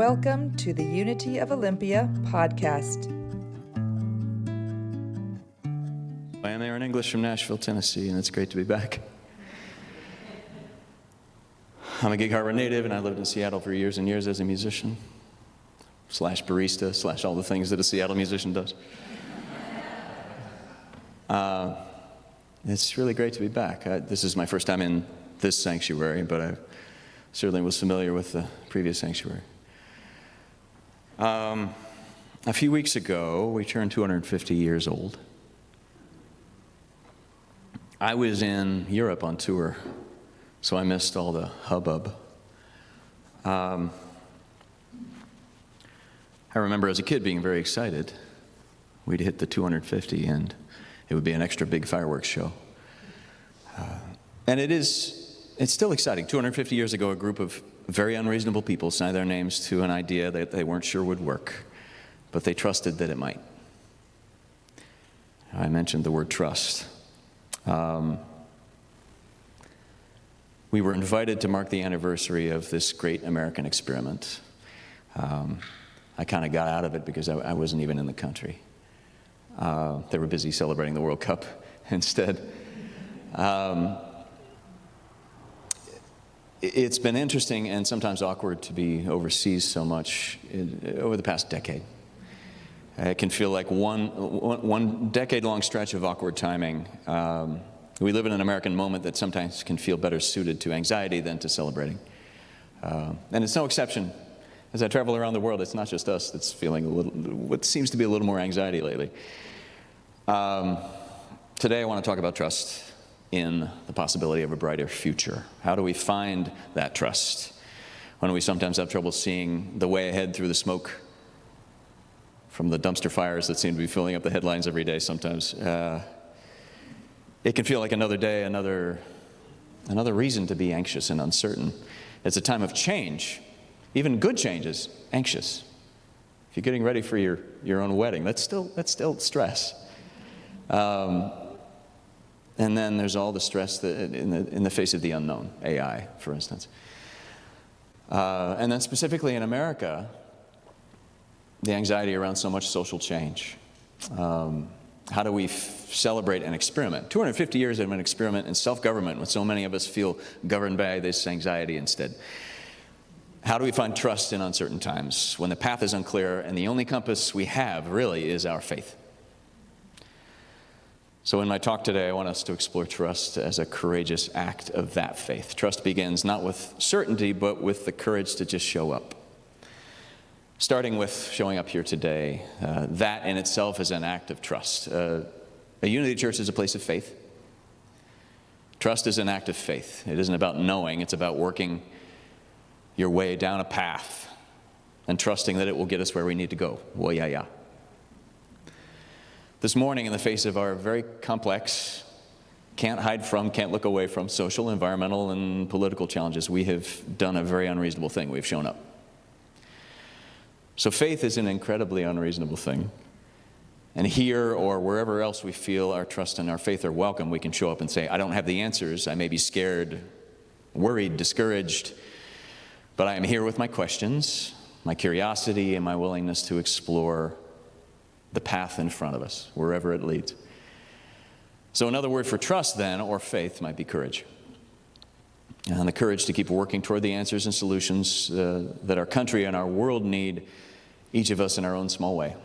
Welcome to the Unity of Olympia podcast. I am Aaron English from Nashville, Tennessee, and it's great to be back. I'm a Gig Harbor native, and I lived in Seattle for years and years as a musician, slash barista, slash all the things that a Seattle musician does. It's really great to be back. This is my first time in this sanctuary, but I certainly was familiar with the previous sanctuary. A few weeks ago, we turned 250 years old. I was in Europe on tour, so I missed all the hubbub. I remember as a kid being very excited. We'd hit the 250 and it would be an extra big fireworks show. And it's still exciting. 250 years ago, a group of very unreasonable people signed their names to an idea that they weren't sure would work, but they trusted that it might. I mentioned the word trust. We were invited to mark the anniversary of this great American experiment. I kind of got out of it because I wasn't even in the country. They were busy celebrating the World Cup instead. It's been interesting and sometimes awkward to be overseas so much over the past decade. It can feel like one decade-long stretch of awkward timing. We live in an American moment that sometimes can feel better suited to anxiety than to celebrating. And it's no exception. As I travel around the world, it's not just us that's feeling what seems to be a little more anxiety lately. Today I want to talk about trust in the possibility of a brighter future. How do we find that trust when we sometimes have trouble seeing the way ahead through the smoke from the dumpster fires that seem to be filling up the headlines every day sometimes? It can feel like another day, another reason to be anxious and uncertain. It's a time of change. Even good change is anxious. If you're getting ready for your own wedding, that's still stress. And then there's all the stress that in the face of the unknown, AI, for instance. And then specifically in America, the anxiety around so much social change. How do we celebrate an experiment? 250 years of an experiment in self-government when so many of us feel governed by this anxiety instead. How do we find trust in uncertain times when the path is unclear and the only compass we have really is our faith? So in my talk today, I want us to explore trust as a courageous act of that faith. Trust begins not with certainty, but with the courage to just show up. Starting with showing up here today, that in itself is an act of trust. A Unity Church is a place of faith. Trust is an act of faith. It isn't about knowing, it's about working your way down a path and trusting that it will get us where we need to go. Well, yeah. This morning, in the face of our very complex, can't hide from, can't look away from social, environmental, and political challenges, we have done a very unreasonable thing. We've shown up. So faith is an incredibly unreasonable thing. And here or wherever else we feel our trust and our faith are welcome, we can show up and say, I don't have the answers. I may be scared, worried, discouraged, but I am here with my questions, my curiosity, and my willingness to explore the path in front of us, wherever it leads. So another word for trust then, or faith, might be courage. And the courage to keep working toward the answers and solutions that our country and our world need, each of us in our own small way.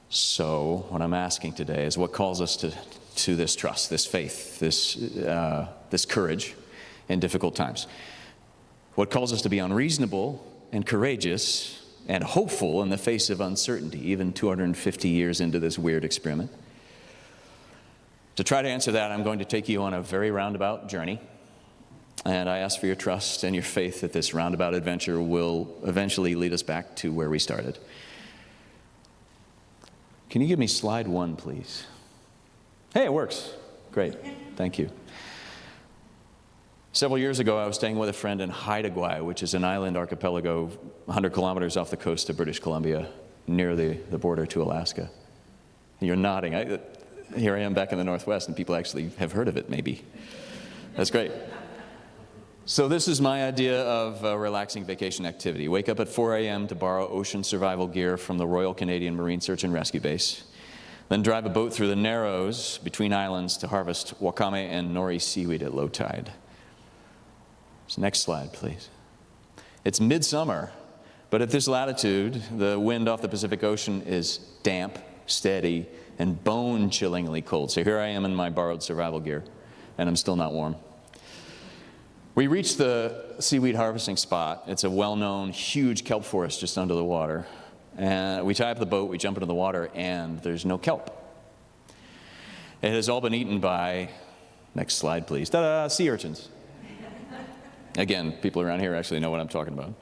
So what I'm asking today is what calls us to this trust, this faith, this courage in difficult times? What calls us to be unreasonable and courageous and hopeful in the face of uncertainty, even 250 years into this weird experiment? To try to answer that, I'm going to take you on a very roundabout journey, and I ask for your trust and your faith that this roundabout adventure will eventually lead us back to where we started. Can you give me slide 1, please? Hey, it works. Great. Thank you. Several years ago, I was staying with a friend in Haida, which is an island archipelago 100 kilometers off the coast of British Columbia, near the border to Alaska. And you're nodding. Here I am back in the Northwest, and people actually have heard of it, maybe. That's great. So this is my idea of a relaxing vacation activity. Wake up at 4 a.m. to borrow ocean survival gear from the Royal Canadian Marine Search and Rescue Base. Then drive a boat through the Narrows between islands to harvest wakame and nori seaweed at low tide. So next slide, please. It's midsummer, but at this latitude, the wind off the Pacific Ocean is damp, steady, and bone-chillingly cold. So here I am in my borrowed survival gear, and I'm still not warm. We reached the seaweed harvesting spot. It's a well-known, huge kelp forest just under the water. And we tie up the boat, we jump into the water, and there's no kelp. It has all been eaten by, next slide please, ta-da, sea urchins. Again, people around here actually know what I'm talking about.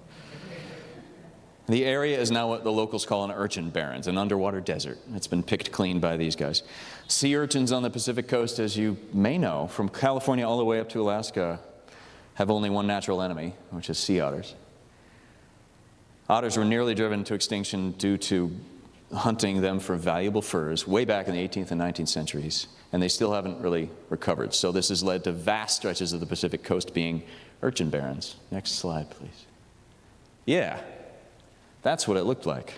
The area is now what the locals call an urchin barrens, an underwater desert. It's been picked clean by these guys. Sea urchins on the Pacific coast, as you may know, from California all the way up to Alaska, have only one natural enemy, which is sea otters. Otters were nearly driven to extinction due to hunting them for valuable furs way back in the 18th and 19th centuries, and they still haven't really recovered. So this has led to vast stretches of the Pacific coast being urchin barrens. Next slide, please. Yeah, that's what it looked like.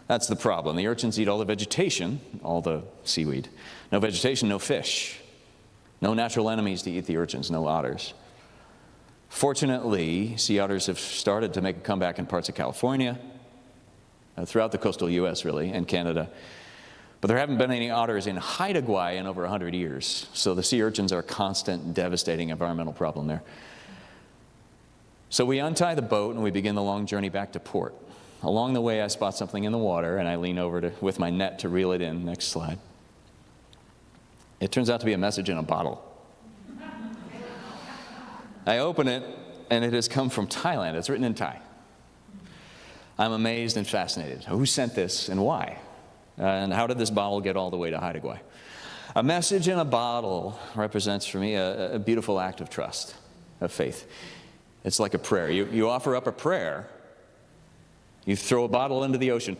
That's the problem. The urchins eat all the vegetation, all the seaweed. No vegetation, no fish. No natural enemies to eat the urchins, no otters. Fortunately, sea otters have started to make a comeback in parts of California, throughout the coastal U.S. really, and Canada. But there haven't been any otters in Haida Gwaii in over 100 years. So the sea urchins are a constant, devastating environmental problem there. So we untie the boat and we begin the long journey back to port. Along the way, I spot something in the water and I lean over with my net to reel it in. Next slide. It turns out to be a message in a bottle. I open it, and it has come from Thailand. It's written in Thai. I'm amazed and fascinated. Who sent this and why? And how did this bottle get all the way to Haida Gwaii? A message in a bottle represents for me a beautiful act of trust, of faith. It's like a prayer. You offer up a prayer. You throw a bottle into the ocean.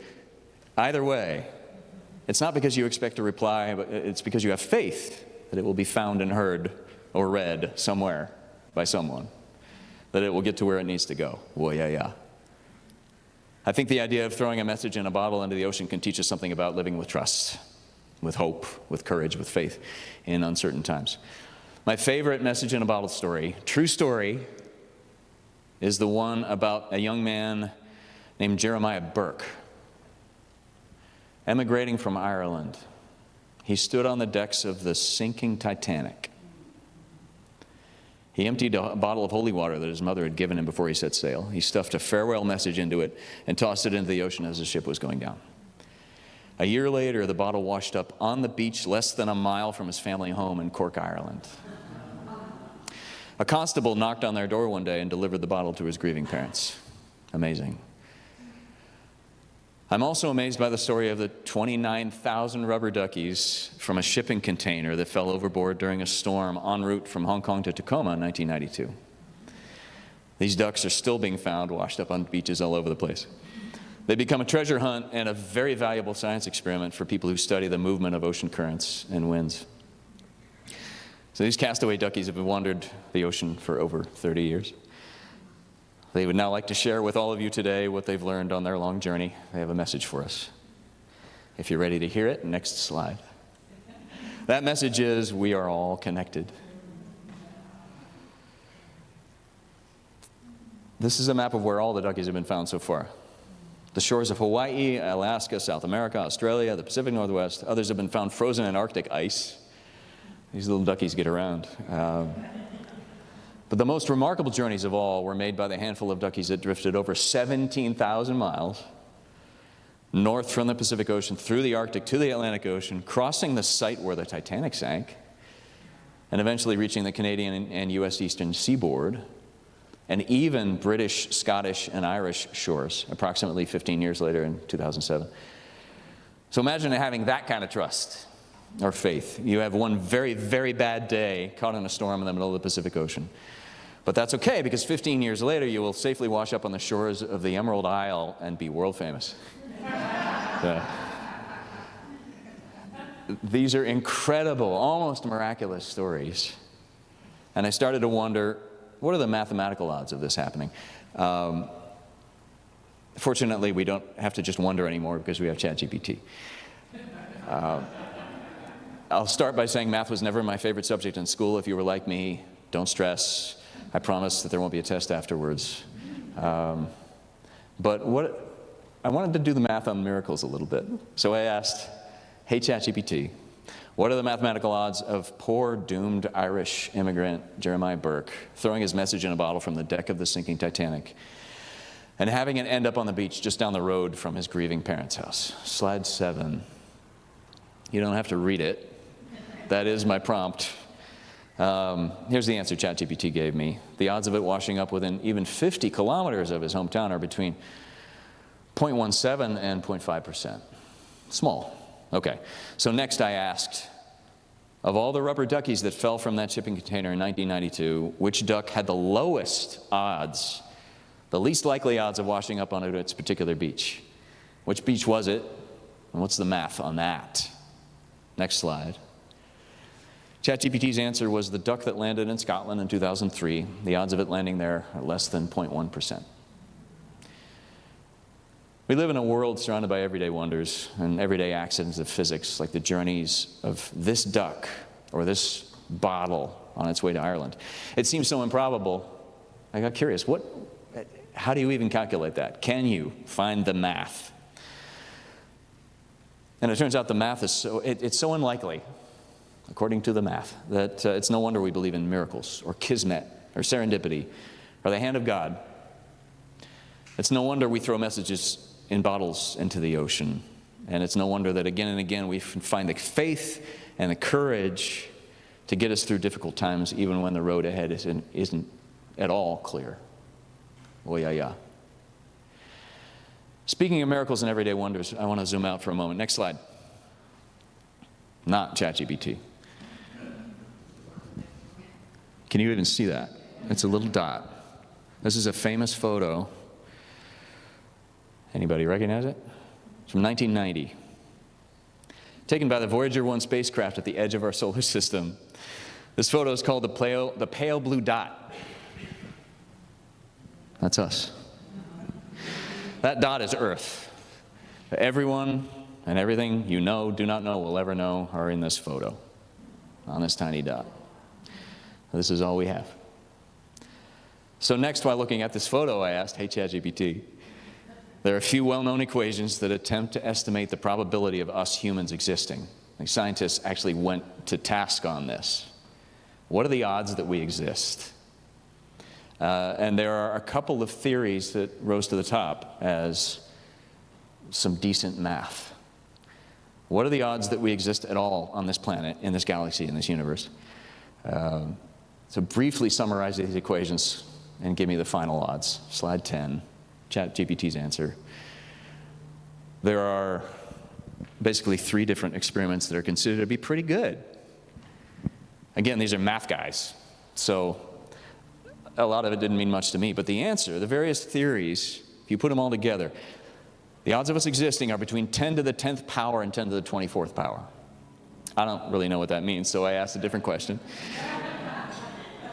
Either way, it's not because you expect a reply, but it's because you have faith that it will be found and heard or read somewhere by someone, that it will get to where it needs to go. Well, yeah. I think the idea of throwing a message in a bottle into the ocean can teach us something about living with trust, with hope, with courage, with faith in uncertain times. My favorite message in a bottle story, true story, is the one about a young man named Jeremiah Burke. Emigrating from Ireland, he stood on the decks of the sinking Titanic. He emptied a bottle of holy water that his mother had given him before he set sail. He stuffed a farewell message into it and tossed it into the ocean as the ship was going down. A year later, the bottle washed up on the beach less than a mile from his family home in Cork, Ireland. A constable knocked on their door one day and delivered the bottle to his grieving parents. Amazing. I'm also amazed by the story of the 29,000 rubber duckies from a shipping container that fell overboard during a storm en route from Hong Kong to Tacoma in 1992. These ducks are still being found washed up on beaches all over the place. They become a treasure hunt and a very valuable science experiment for people who study the movement of ocean currents and winds. So these castaway duckies have wandered the ocean for over 30 years. They would now like to share with all of you today what they've learned on their long journey. They have a message for us. If you're ready to hear it, next slide. That message is, we are all connected. This is a map of where all the duckies have been found so far. The shores of Hawaii, Alaska, South America, Australia, the Pacific Northwest. Others have been found frozen in Arctic ice. These little duckies get around. But the most remarkable journeys of all were made by the handful of duckies that drifted over 17,000 miles north from the Pacific Ocean, through the Arctic to the Atlantic Ocean, crossing the site where the Titanic sank, and eventually reaching the Canadian and U.S. eastern seaboard, and even British, Scottish, and Irish shores, approximately 15 years later in 2007. So imagine having that kind of trust or faith. You have one very, very bad day caught in a storm in the middle of the Pacific Ocean. But that's okay, because 15 years later, you will safely wash up on the shores of the Emerald Isle and be world famous. These are incredible, almost miraculous stories. And I started to wonder, are the mathematical odds of this happening? Fortunately, we don't have to just wonder anymore because we have ChatGPT. I'll start by saying math was never my favorite subject in school. If you were like me, don't stress. I promise that there won't be a test afterwards. But I wanted to do the math on miracles a little bit. So I asked, hey ChatGPT, what are the mathematical odds of poor doomed Irish immigrant Jeremiah Burke throwing his message in a bottle from the deck of the sinking Titanic and having it end up on the beach just down the road from his grieving parents' house? Slide 7. You don't have to read it. That is my prompt. Here's the answer ChatGPT gave me. The odds of it washing up within even 50 kilometers of his hometown are between 0.17 and 0.5%. Small. Okay. So next I asked, of all the rubber duckies that fell from that shipping container in 1992, which duck had the lowest odds, the least likely odds of washing up on its particular beach? Which beach was it? And what's the math on that? Next slide. ChatGPT's answer was the duck that landed in Scotland in 2003. The odds of it landing there are less than 0.1%. We live in a world surrounded by everyday wonders and everyday accidents of physics, like the journeys of this duck or this bottle on its way to Ireland. It seems so improbable. I got curious. How do you even calculate that? Can you find the math? And it turns out the math is it's so unlikely, according to the math, that it's no wonder we believe in miracles or kismet or serendipity or the hand of God. It's no wonder we throw messages in bottles into the ocean. And it's no wonder that again and again we find the faith and the courage to get us through difficult times, even when the road ahead isn't at all clear. Oh, yeah. Speaking of miracles and everyday wonders, I want to zoom out for a moment. Next slide. Not ChatGPT. Can you even see that? It's a little dot. This is a famous photo. Anybody recognize it? It's from 1990. Taken by the Voyager 1 spacecraft at the edge of our solar system. This photo is called the pale blue dot. That's us. That dot is Earth. Everyone and everything you know, do not know, will ever know are in this photo, on this tiny dot. This is all we have. So next, while looking at this photo, I asked, hey ChatGPT, there are a few well-known equations that attempt to estimate the probability of us humans existing. Like scientists actually went to task on this. What are the odds that we exist? And there are a couple of theories that rose to the top as some decent math. What are the odds that we exist at all on this planet, in this galaxy, in this universe? So briefly summarize these equations and give me the final odds. Slide 10, ChatGPT's answer. There are basically 3 different experiments that are considered to be pretty good. Again, these are math guys, so a lot of it didn't mean much to me, but the answer, the various theories, if you put them all together, the odds of us existing are between 10 to the 10th power and 10 to the 24th power. I don't really know what that means, so I asked a different question.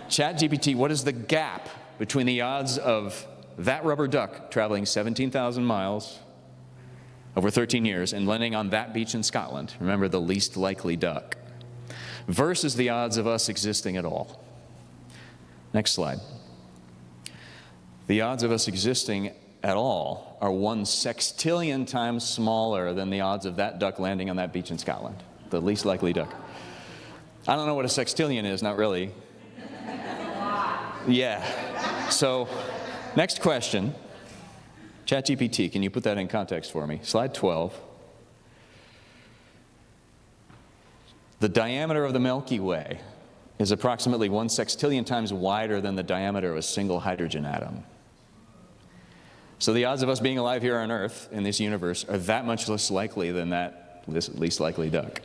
ChatGPT, what is the gap between the odds of that rubber duck traveling 17,000 miles over 13 years and landing on that beach in Scotland, remember the least likely duck, versus the odds of us existing at all? Next slide. The odds of us existing at all are 1 sextillion times smaller than the odds of that duck landing on that beach in Scotland, the least likely duck. I don't know what a sextillion is, not really. Yeah. So, next question. ChatGPT, can you put that in context for me? Slide 12. The diameter of the Milky Way is approximately 1 sextillion times wider than the diameter of a single hydrogen atom. So the odds of us being alive here on Earth in this universe are that much less likely than this least likely duck.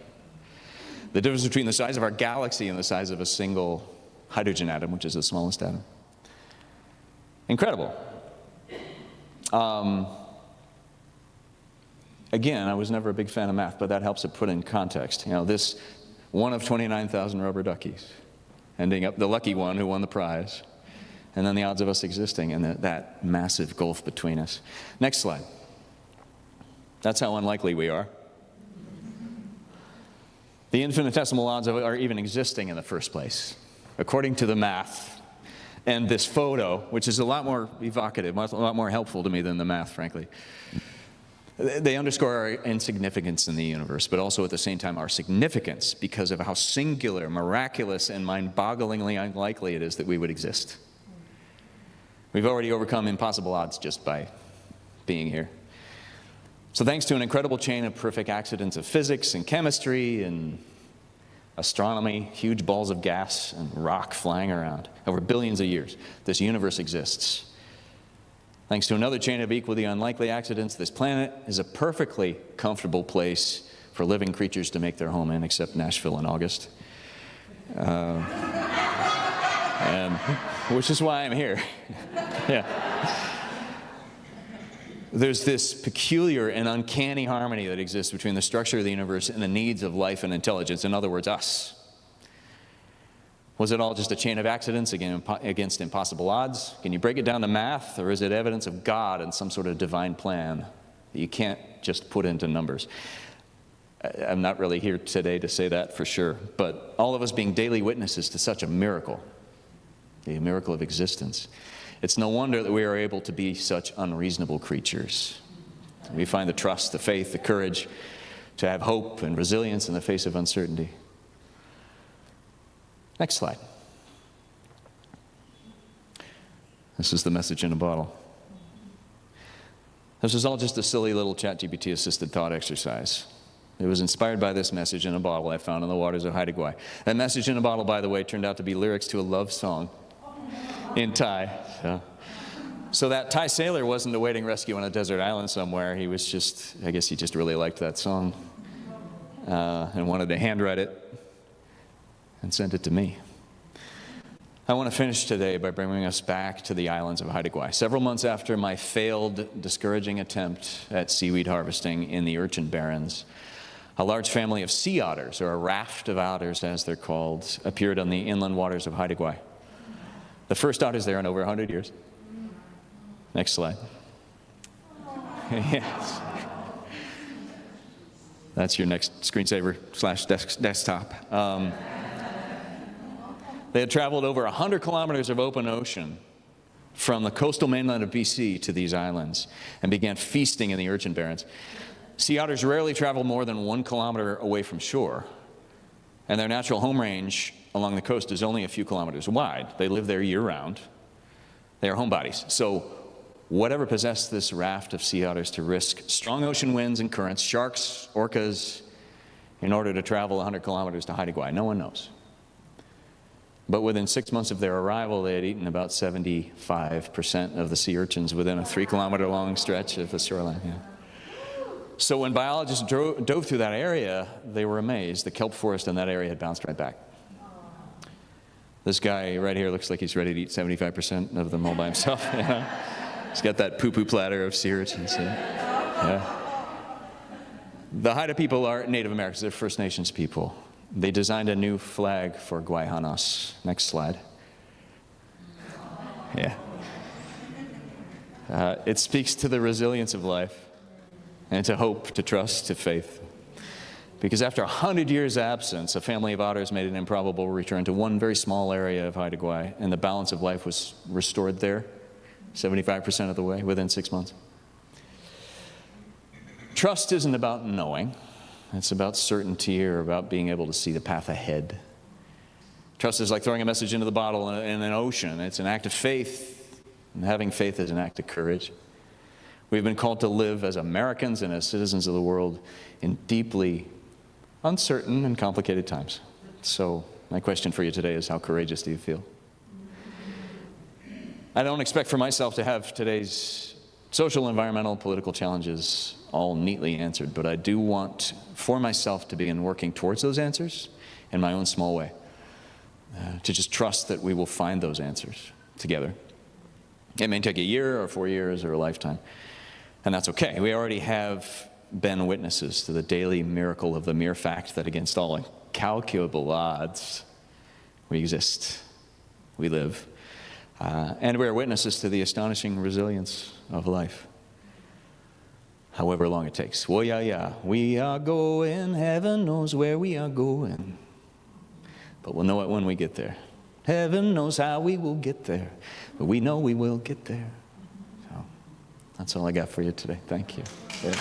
The difference between the size of our galaxy and the size of a single hydrogen atom, which is the smallest atom. Incredible. Again, I was never a big fan of math, but that helps it put in context. You know, this one of 29,000 rubber duckies, ending up the lucky one who won the prize, and then the odds of us existing, and that massive gulf between us. Next slide. That's how unlikely we are. The infinitesimal odds of our even existing in the first place, according to the math and this photo, which is a lot more evocative, a lot more helpful to me than the math, frankly. They underscore our insignificance in the universe, but also at the same time our significance because of how singular, miraculous, and mind-bogglingly unlikely it is that we would exist. We've already overcome impossible odds just by being here. So thanks to an incredible chain of perfect accidents of physics and chemistry and astronomy, huge balls of gas and rock flying around over billions of years, this universe exists. Thanks to another chain of equally unlikely accidents, this planet is a perfectly comfortable place for living creatures to make their home in, except Nashville in August. Which is why I'm here. Yeah. There's this peculiar and uncanny harmony that exists between the structure of the universe and the needs of life and intelligence, in other words, us. Was it all just a chain of accidents against impossible odds? Can you break it down to math, or is it evidence of God and some sort of divine plan that you can't just put into numbers? I'm not really here today to say that for sure, but all of us being daily witnesses to such a miracle, the miracle of existence, it's no wonder that we are able to be such unreasonable creatures. We find the trust, the faith, the courage to have hope and resilience in the face of uncertainty. Next slide. This is the message in a bottle. This was all just a silly little ChatGPT assisted thought exercise. It was inspired by this message in a bottle I found in the waters of Haida Gwaii. That message in a bottle, by the way, turned out to be lyrics to a love song in Thai. So that Thai sailor wasn't awaiting rescue on a desert island somewhere. He was just, I guess he just really liked that song and wanted to handwrite it and sent it to me. I want to finish today by bringing us back to the islands of Haida Gwaii. Several months after my failed, discouraging attempt at seaweed harvesting in the Urchin Barrens, a large family of sea otters, or a raft of otters as they're called, appeared on the inland waters of Haida Gwaii. The first otters there in over 100 years. Next slide. Yes. That's your next screensaver / desktop. They had traveled over 100 kilometers of open ocean from the coastal mainland of BC to these islands and began feasting in the Urchin Barrens. Sea otters rarely travel more than 1 kilometer away from shore, and their natural home range along the coast is only a few kilometers wide. They live there year-round. They are homebodies. So whatever possessed this raft of sea otters to risk strong ocean winds and currents, sharks, orcas, in order to travel 100 kilometers to Haida Gwaii, no one knows. But within 6 months of their arrival, they had eaten about 75% of the sea urchins within a 3-kilometer-long stretch of the shoreline. Yeah. So when biologists dove through that area, they were amazed. The kelp forest in that area had bounced right back. This guy right here looks like he's ready to eat 75% of them all by himself. He's got that poo-poo platter of sea urchins. Yeah. The Haida people are Native Americans. They're First Nations people. They designed a new flag for Guayhanas. Next slide. Yeah. It speaks to the resilience of life and to hope, to trust, to faith. Because after 100 years' absence, a family of otters made an improbable return to one very small area of Haida Gwaii, and the balance of life was restored there, 75% of the way, within 6 months. Trust isn't about knowing. It's about certainty, or about being able to see the path ahead. Trust is like throwing a message into the bottle in an ocean. It's an act of faith, and having faith is an act of courage. We've been called to live as Americans and as citizens of the world in deeply uncertain and complicated times. So my question for you today is, how courageous do you feel? I don't expect for myself to have today's social, environmental, political challenges all neatly answered, but I do want for myself to begin working towards those answers in my own small way, to just trust that we will find those answers together. It may take a year or 4 years or a lifetime, and that's okay. We already have been witnesses to the daily miracle of the mere fact that against all incalculable odds, we exist, we live. And we are witnesses to the astonishing resilience of life, however long it takes. Well, yeah, we are going, heaven knows where we are going. But we'll know it when we get there. Heaven knows how we will get there, but we know we will get there. So that's all I got for you today. Thank you. Yeah.